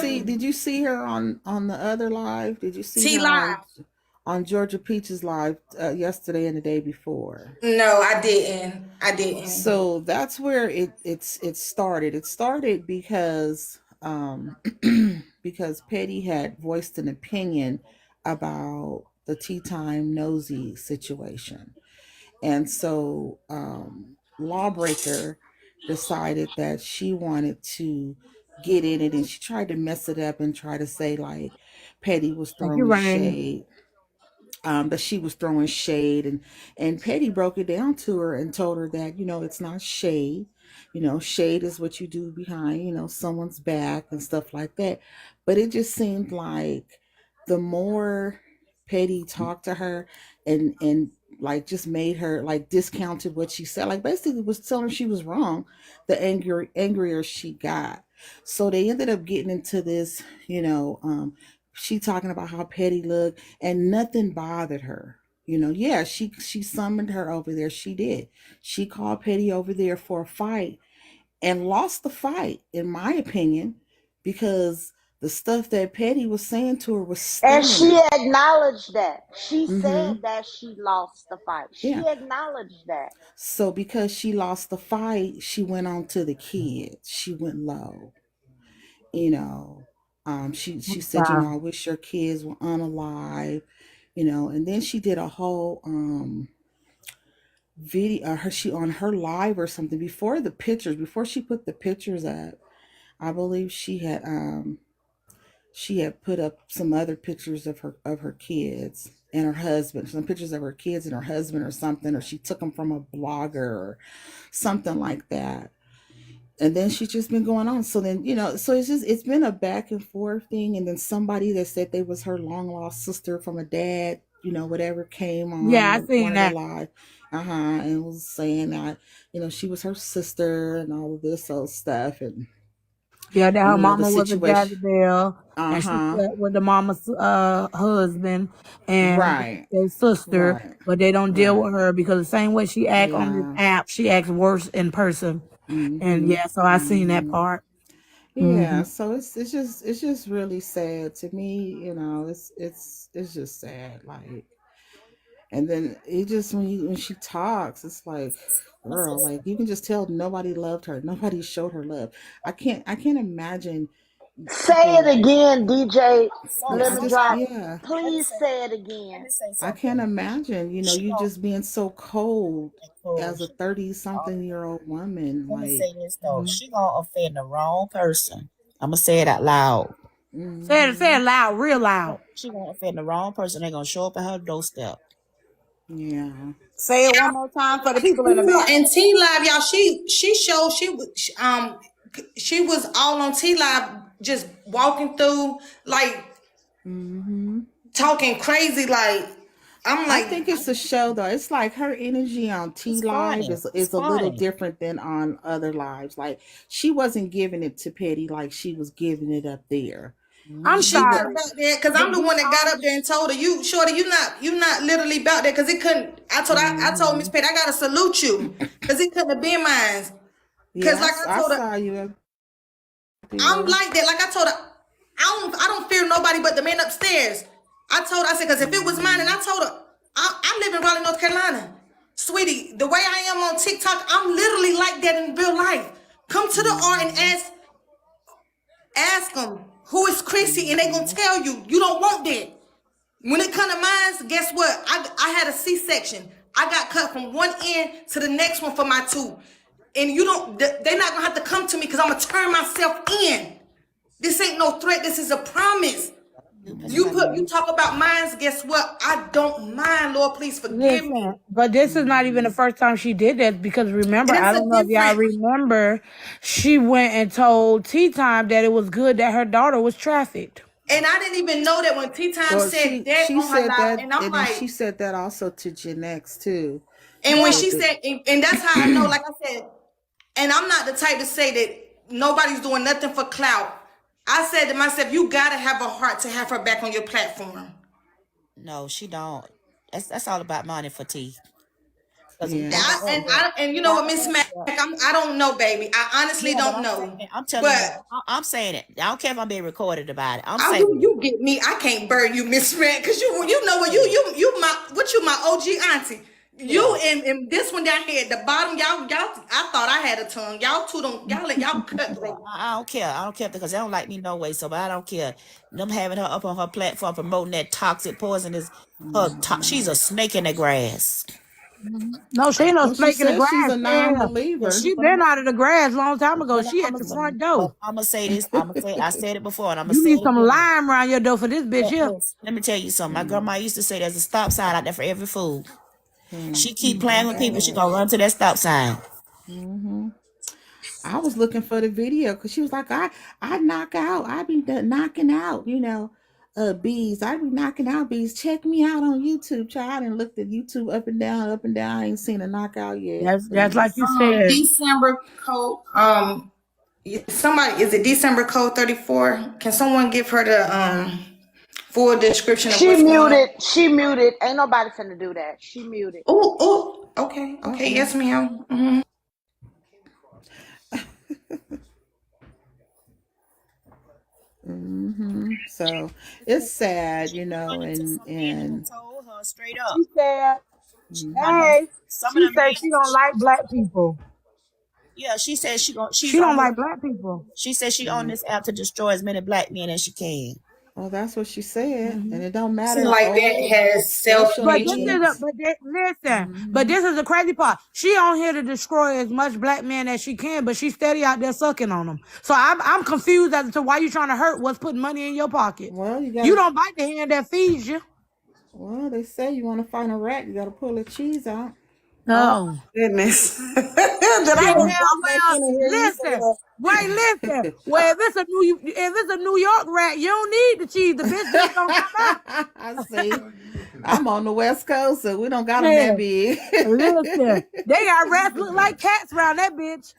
see her on the other live? Did you see T her live. on Georgia Peach's live yesterday and the day before? No, I didn't. I didn't. So that's where it started. It started because because Petty had voiced an opinion about the Tea Time Nosy situation. And so Lawbreaker decided that she wanted to get in it, and she tried to mess it up and try to say like Petty was Thank you, throwing Rain. shade, that she was throwing shade, and Petty broke it down to her and told her that, it's not shade. Shade is what you do behind, someone's back and stuff like that. But it just seemed like the more Petty talked to her and like just made her like discounted what she said, like basically was telling her she was wrong, the angrier she got. So they ended up getting into this, she talking about how Petty looked, and nothing bothered her. Yeah, she summoned her over there. She did. She called Petty over there for a fight and lost the fight, in my opinion, because the stuff that Petty was saying to her was And stinging she her. acknowledged that. She Mm-hmm. said that she lost the fight. Yeah. She acknowledged that. So because she lost the fight, she went on to the kids. She went low. You know, she said, Wow. I wish your kids were unalive. And then she did a whole video, she on her live or something before she put the pictures up. I believe she had put up some other pictures of her kids and her husband, some pictures of her kids and her husband or something, or she took them from a blogger or something like that. And then she's just been going on. So then, so it's been a back and forth thing. And then somebody that said they was her long lost sister from a dad, whatever, came Yeah, I on one seen of the that. live, and was saying that, she was her sister and all of this old stuff. And, Yeah, that her the mama was a situation. Jezebel, and she Uh-huh. slept with the mama's husband and Right. their sister, Right. but they don't deal Right. with her because the same way she act on this Yeah. app, she acts worse in person. And Mm-hmm. yeah, so I seen that Mm-hmm. part. Yeah, Hmm. so it's just really sad to me, it's just sad, like. And then it just when she talks, it's like, girl, like you can just tell nobody loved her, nobody showed her love. I can't imagine Say it people. again, DJ So Yeah, I Lemon so just I Drop. yeah, let me Please say say it let again. me say I can't something. imagine, She you gon' just being so cold as a close. 30 something year old woman, Let me like. say this though. She gonna offend the wrong person. I'm gonna say it out loud. Say it Hmm. loud, real loud. She gonna offend the wrong person. They gonna show up at her doorstep. Yeah. Say it one more time for the people in the back. And T Live, y'all, she showed she was all on T Live just walking through like Hmm. talking crazy like I'm I like think it's a show though. It's like her energy on T It's Live funny. is It's a little funny. different than on other lives. Like she wasn't giving it to Petty like she was giving it up there. I'm Hmm. she She not was. sorry. about that because To I'm the be one that got up honest, there and told her, you shorty, you not literally about that because it couldn't. I told Miss Hmm. Petty, I gotta salute you because it couldn't have been mine. Because Yeah, like I I told her, saw you up I'm there. like that. Like I told her, I don't fear nobody but the man upstairs. I said, because if it was mine, and Hmm. I told her, I live in Raleigh, North Carolina. Sweetie, the way I am on TikTok, I'm literally like that in real life. Come to the R and Hmm. ask them who is Chrissy, and they gonna Hmm. tell you you don't want that. When it come to mine, guess what? I had a C-section. I got cut from one end to the next one for my tooth. And you don't, they're not gonna have to come to me because I'm gonna turn myself in. This ain't no threat. This is a promise. You Hmm. talk about mines. Guess what? I don't mind. Lord, please forgive me. listen, but this is not even the Hmm. first time she did that because remember, And I it's a don't know if y'all different. remember, she went and told Tea Time that it was good that her daughter was trafficked. And I didn't even know that when Tea Time Well, said she that she on her said live, that, and I'm and then like, she said that also to Gen X too. and when Yeah. Said she that. said, and that's how I know. Like I said, and I'm not the type to say that nobody's doing nothing for clout. I said to myself, you gotta have a heart to have her back on your platform. No, she don't. That's all about money for T. Because we Yeah. got to up there. And you We know got what, to Miss up Mac, there. I don't know, baby. I honestly Yeah, but don't I'm know. saying it. I'm telling you. But I'm saying it. I don't care if I'm being recorded about it. I'm I saying do it. you get me. I can't burn you, Miss Mac, because you know what Yeah. you my what you my OG auntie. You and this one down here at the bottom, y'all. I thought I had a tongue. Y'all two don't. Y'all cutthroat. I don't care. I don't care because they don't like me no way. So, but I don't care. Them having her up on her platform promoting that toxic, poisonous. She's a snake in the grass. No, she ain't no Well, she snake in the says she's grass. a Yeah, non-believer. she But I'm been out of the grass a long time ago. but She I'm at the front door. gonna say this. I'm gonna say I said it before and I'm gonna You say need it some again. lime around your door for this bitch here. Let me tell you something. My grandma used to say there's a stop sign out there for every fool. She keep My playing with people, she God. gonna run to that stop sign. Hmm. I was looking for the video because she was like, I knock out. I be knocking out, bees. I be knocking out bees. Check me out on YouTube, child. And looked at YouTube up and down, up and down. I ain't seen a knockout yet. So That's like you said. December code. Somebody, is it December code 34? Can someone give her the full description of She what's going on? muted. She muted. Ain't nobody finna do that. She muted. Oh, okay, okay, Uh-oh. yes, ma'am. Mm-hmm. So it's sad, According to and some men who told her straight up. She said, I know "Hey," some of she them said men. she don't like black people. Yeah, she said she's She on don't this. like black people. She said she on this app to destroy as many black men as she can. well, that's what she said, and it don't Seem matter like that old, has special But this is needs. listen. But this is the crazy part. She on here to destroy as much black men as she can, but she's steady out there sucking on them. So I'm confused as to why you trying to hurt what's putting money in your pocket. Well, You don't bite the hand that feeds you. well, they say you want to find a rat, you got to pull the cheese out. Oh No. goodness. Did Yeah, I just hell, walk back well, in and hear you say listen. that? Wait, listen. Well, if it's a New York rat, you don't need the cheese. The bitch just don't come out. I see. I'm on the West Coast, so we don't got them Yeah. that big. Listen. They got rats look like cats around that bitch.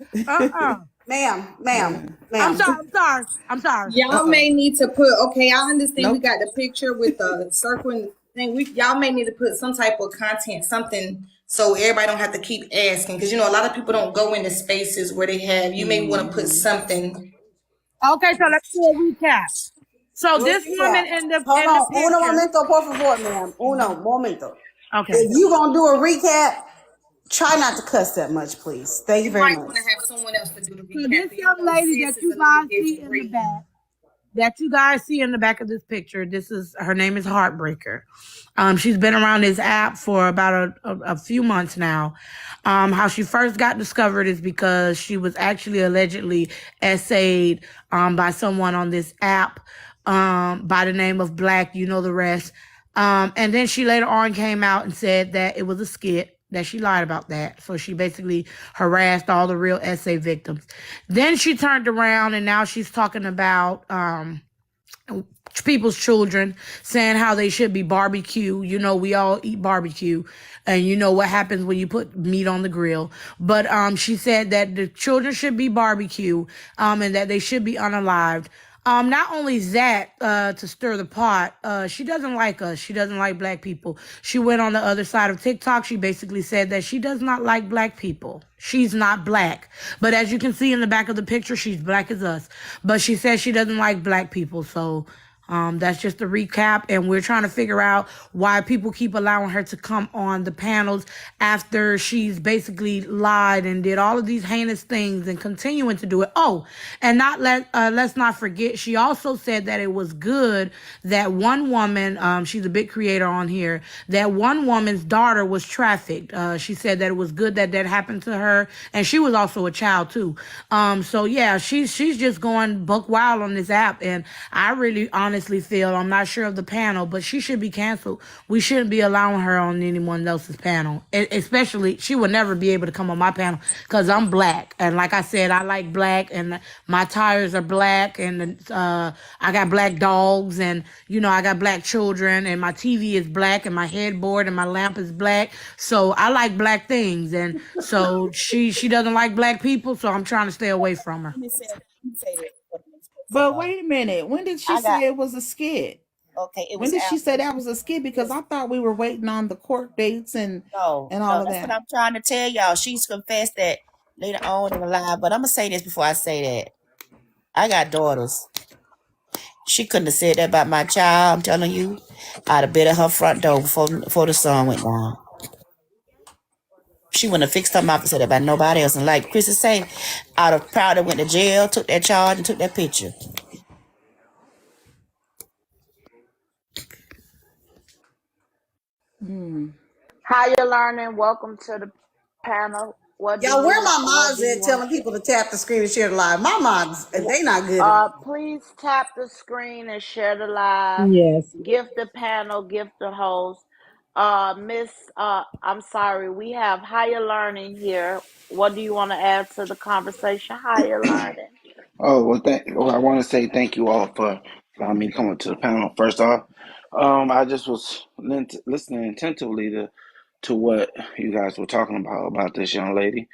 Ma'am. I'm sorry. I'm sorry. Y'all Uh-oh. may need to put, okay, I understand we Nope. got the picture with the circling thing. Y'all may need to put some type of content, something, so everybody don't have to keep asking. Because, a lot of people don't go into spaces where they have, you may want to put something. Okay, so let's do a recap. So Do a this woman recap. in the Hold in the on. Uno picture. momento, por favor, ma'am. Uno momento. Okay. If you gonna do a recap, try not to cuss that much, please. Thank you You very might much. want to have someone else to do the So recap. this young lady that you guys see in the back, of this picture, her name is Heartbreaker. She's been around this app for about a few months now. How she first got discovered is because she was actually allegedly essayed by someone on this app by the name of Black, you know the rest. And then she later on came out and said that it was a skit, that she lied about that. So she basically harassed all the real essay victims. Then she turned around and now she's talking about people's children, saying how they should be barbecue. We all eat barbecue, and you know what happens when you put meat on the grill. But she said that the children should be barbecue, and that they should be unalived. Not only that, to stir the pot, she doesn't like us. She doesn't like black people. She went on the other side of TikTok. She basically said that she does not like black people. She's not black. But as you can see in the back of the picture, she's black as us. But she says she doesn't like black people. So that's just a recap, and we're trying to figure out why people keep allowing her to come on the panels after she's basically lied and did all of these heinous things and continuing to do it. Oh, and let's not forget, she also said that it was good that one woman, she's a big creator on here, that one woman's daughter was trafficked. She said that it was good that happened to her, and she was also a child too. So yeah, she's just going buck wild on this app, and I really honestly feel, I'm not sure of the panel, but she should be canceled. We shouldn't be allowing her on anyone else's panel. Especially, she would never be able to come on my panel because I'm black. And like I said, I like black, and my tires are black, and I got black dogs, and I got black children, and my TV is black, and my headboard and my lamp is black. So I like black things. And so she doesn't like black people, so I'm trying to stay away from her. Let me say this. But wait a minute. When did she say it was a skit? Okay, it When was did she after. say that was a skit? Because I thought we were waiting on the court dates and all of That's that. what I'm trying to tell y'all. She's confessed that later on in the live, but I'm gonna say this before I say that. I got daughters. She couldn't have said that about my child. I'm telling you, I'd have been at her front door before the sun went down. She wouldn't have fixed her mouth and said about nobody else. And like Chris is saying, out of proud went to jail, took that charge, and took that picture. How you learning? Welcome to the panel. What do Y'all, where you my what moms do you at want telling people to tap the screen and share the live? My moms, to? they not good at all. Please tap the screen and share the live. Yes. Gift the panel, gift the host. Miss, I'm sorry, we have higher learning here. What do you want to add to the conversation? Higher learning. Oh, well, I want to say thank you all for allowing me to come up to the panel. First off, I just was listening attentively to what you guys were talking about this young lady.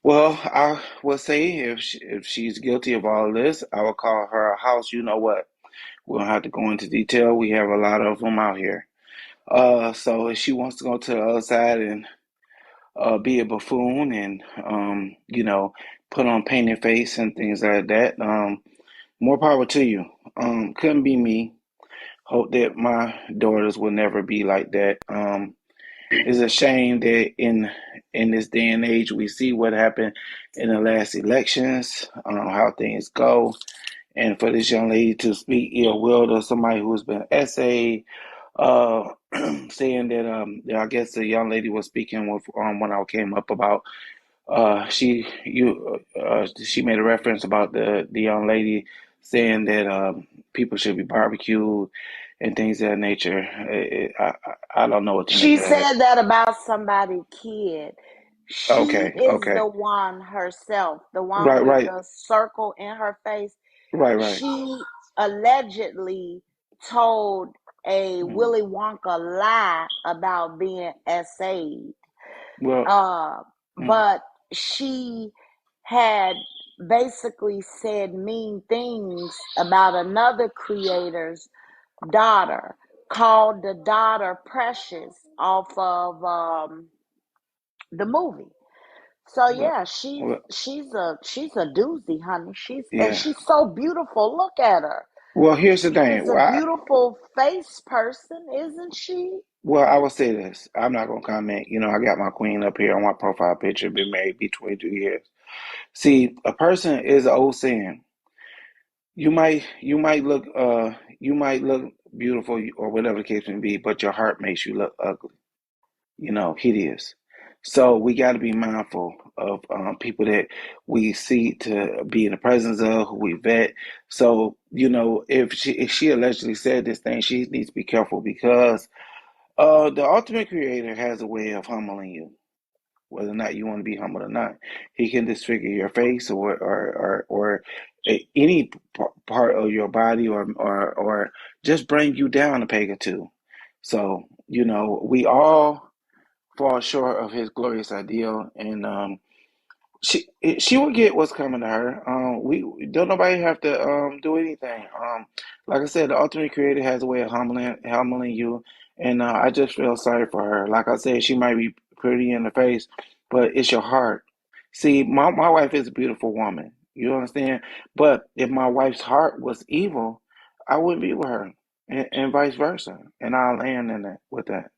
Well, I would say if she's guilty of all of this, I would call her a house. You know what? We don't have to go into detail. We have a lot of them out here. So if she wants to go to the other side and be a buffoon and put on painted face and things like that, more power to you. Couldn't be me. Hope that my daughters will never be like that. It's a shame that in this day and age we see what happened in the last elections, how things go, and for this young lady to speak ill will of somebody who's been essayed, uh, saying that I guess the young lady was speaking with when I came up about she made a reference about the young lady saying that people should be barbecued and things of that nature. I don't know what to make She of that. said that about somebody's kid. She Okay, is okay, the one herself, the one right, with right, the circle in her face. right, right. She allegedly told a Mm. Willy Wonka lie about being essayed. Well, Uh, mm, but she had basically said mean things about another creator's daughter, called the daughter Precious off of the movie. So well, yeah, well, she's a doozy, honey. yeah. She's so beautiful. Look at her. Well, here's the She thing. is a beautiful face person, isn't she? I will say this. I'm not gonna comment. I got my queen up here on my profile picture. Been married be 22 years. See, a person is an old saying. You might look beautiful or whatever the case may be, but your heart makes you look ugly, hideous. So we got to be mindful of people that we see to be in the presence of, who we vet. So, if she allegedly said this thing, she needs to be careful because the ultimate creator has a way of humbling you, whether or not you want to be humbled or not. He can disfigure your face or any part of your body or just bring you down a peg or two. So, we all fall short of his glorious ideal, and she will get what's coming to her. We don't nobody have to do anything. Like I said, the ultimate creator has a way of humbling you, and I just feel sorry for her. Like I said, she might be pretty in the face, but it's your heart. See, my wife is a beautiful woman. You understand? But if my wife's heart was evil, I wouldn't be with her, and vice versa. And I'll land in that with that.